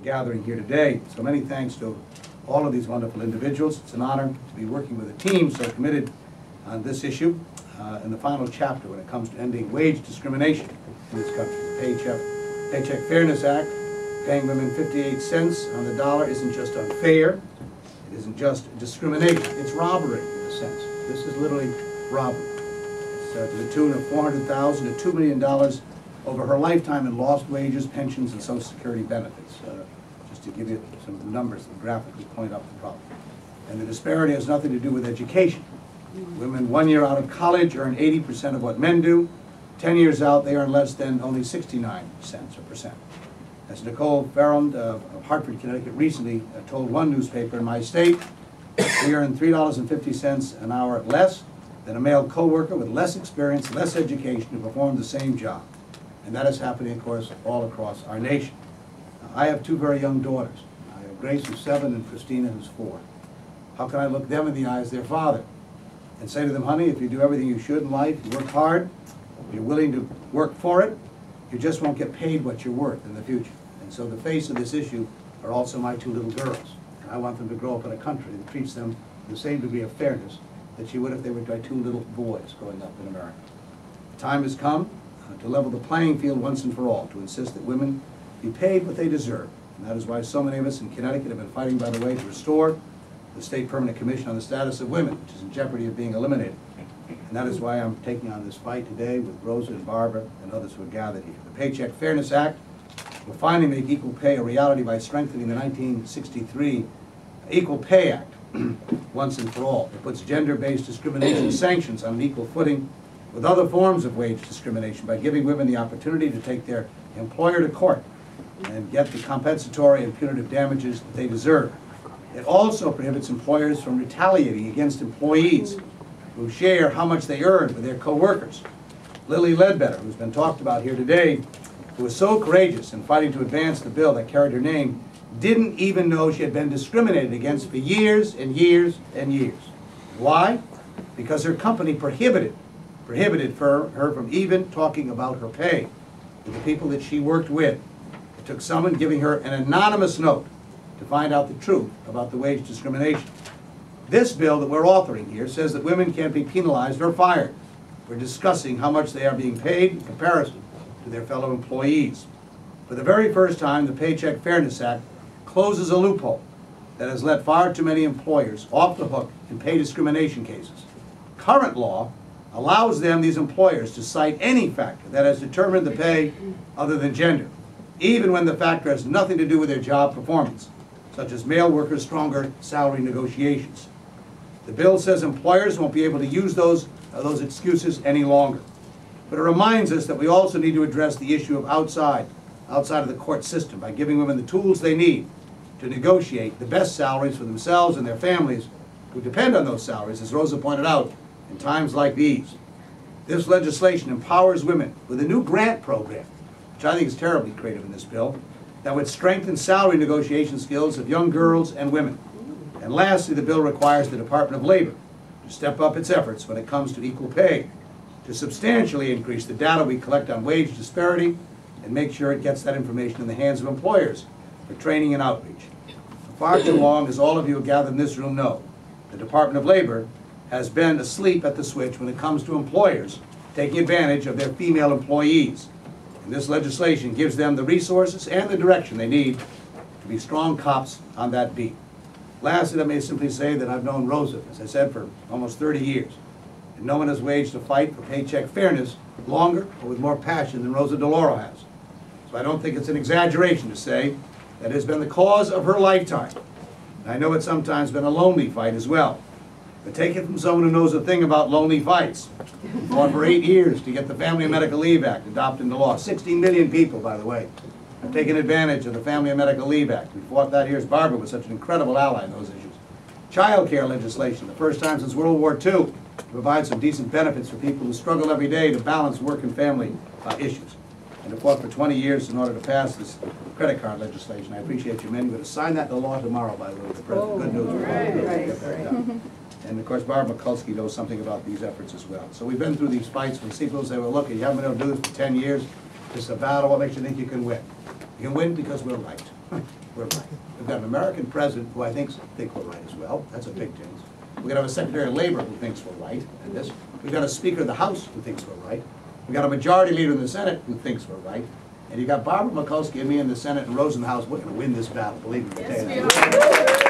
gathering here today. So many thanks to all of these wonderful individuals. It's an honor to be working with a team so committed on this issue in the final chapter when it comes to ending wage discrimination in this country. The Paycheck Fairness Act, paying women 58 cents on the dollar, isn't just unfair. It isn't just discrimination. It's robbery in a sense. This is literally robbery. It's to the tune of $400,000 to $2 million over her lifetime in lost wages, pensions, and Social Security benefits. Just to give you some numbers that graphically point out the problem. And the disparity has nothing to do with education. Women 1 year out of college earn 80% of what men do. 10 years out, they earn less than only 69 cents or percent. As Nicole Ferrand of Hartford, Connecticut recently told one newspaper in my state, we earn $3.50 an hour less than a male co-worker with less experience, less education to perform the same job. And that is happening, of course, all across our nation. I have two very young daughters. I have Grace, who's 7, and Christina, who's 4. How can I look them in the eyes, their father, and say to them, honey, if you do everything you should in life, you work hard, you're willing to work for it, you just won't get paid what you're worth in the future. And so the face of this issue are also my two little girls. And I want them to grow up in a country that treats them with the same degree of fairness that she would if they were my two little boys growing up in America. The time has come to level the playing field once and for all, to insist that women be paid what they deserve. And that is why so many of us in Connecticut have been fighting, by the way, to restore the State Permanent Commission on the Status of Women, which is in jeopardy of being eliminated. And that is why I'm taking on this fight today with Rosa and Barbara and others who are gathered here. The Paycheck Fairness Act will finally make equal pay a reality by strengthening the 1963 Equal Pay Act once and for all. It puts gender-based discrimination sanctions on an equal footing with other forms of wage discrimination by giving women the opportunity to take their employer to court and get the compensatory and punitive damages that they deserve. It also prohibits employers from retaliating against employees who share how much they earn with their co-workers. Lily Ledbetter, who's been talked about here today, who was so courageous in fighting to advance the bill that carried her name, didn't even know she had been discriminated against for years and years and years. Why? Because her company prohibited her from even talking about her pay with the people that she worked with. It took someone giving her an anonymous note to find out the truth about the wage discrimination. This bill that we're authoring here says that women can't be penalized or fired for discussing how much they are being paid in comparison to their fellow employees. For the very first time, the Paycheck Fairness Act closes a loophole that has let far too many employers off the hook in pay discrimination cases. Current law allows these employers to cite any factor that has determined the pay other than gender, even when the factor has nothing to do with their job performance, such as male workers' stronger salary negotiations. The bill says employers won't be able to use those excuses any longer. But it reminds us that we also need to address the issue of outside of the court system by giving women the tools they need to negotiate the best salaries for themselves and their families who depend on those salaries, as Rosa pointed out, in times like these. This legislation empowers women with a new grant program, which I think is terribly creative in this bill, that would strengthen salary negotiation skills of young girls and women. And lastly, the bill requires the Department of Labor to step up its efforts when it comes to equal pay, to substantially increase the data we collect on wage disparity and make sure it gets that information in the hands of employers for training and outreach. For far too long, as all of you who gathered in this room know, the Department of Labor has been asleep at the switch when it comes to employers taking advantage of their female employees. And this legislation gives them the resources and the direction they need to be strong cops on that beat. Lastly, let me simply say that I've known Rosa, as I said, for almost 30 years. And no one has waged a fight for paycheck fairness longer or with more passion than Rosa DeLauro has. So I don't think it's an exaggeration to say that it has been the cause of her lifetime. And I know it's sometimes been a lonely fight as well. But take it from someone who knows a thing about lonely fights. We fought for 8 years to get the Family and Medical Leave Act adopted into law. 16 million people, by the way, have taken advantage of the Family and Medical Leave Act. We fought that here as Barbara was such an incredible ally in those issues. Child care legislation, the first time since World War II, to provide some decent benefits for people who struggle every day to balance work and family issues. And to fought for 20 years in order to pass this credit card legislation. I appreciate you men. You're going to sign that into law tomorrow, by the way, the President. Good news. Right. And of course, Barbara Mikulski knows something about these efforts as well. So we've been through these fights when people say, well, look, you haven't been able to do this for 10 years. This is a battle. What makes you think you can win? You can win because we're right. we're right. We've got an American president who I think we're right as well. That's a big change. We've got a Secretary of Labor who thinks we're right in this. We've got a Speaker of the House who thinks we're right. We've got a Majority Leader in the Senate who thinks we're right. And you've got Barbara Mikulski and me in the Senate and Rose in the House. We're going to win this battle, believe me. Yes, we are.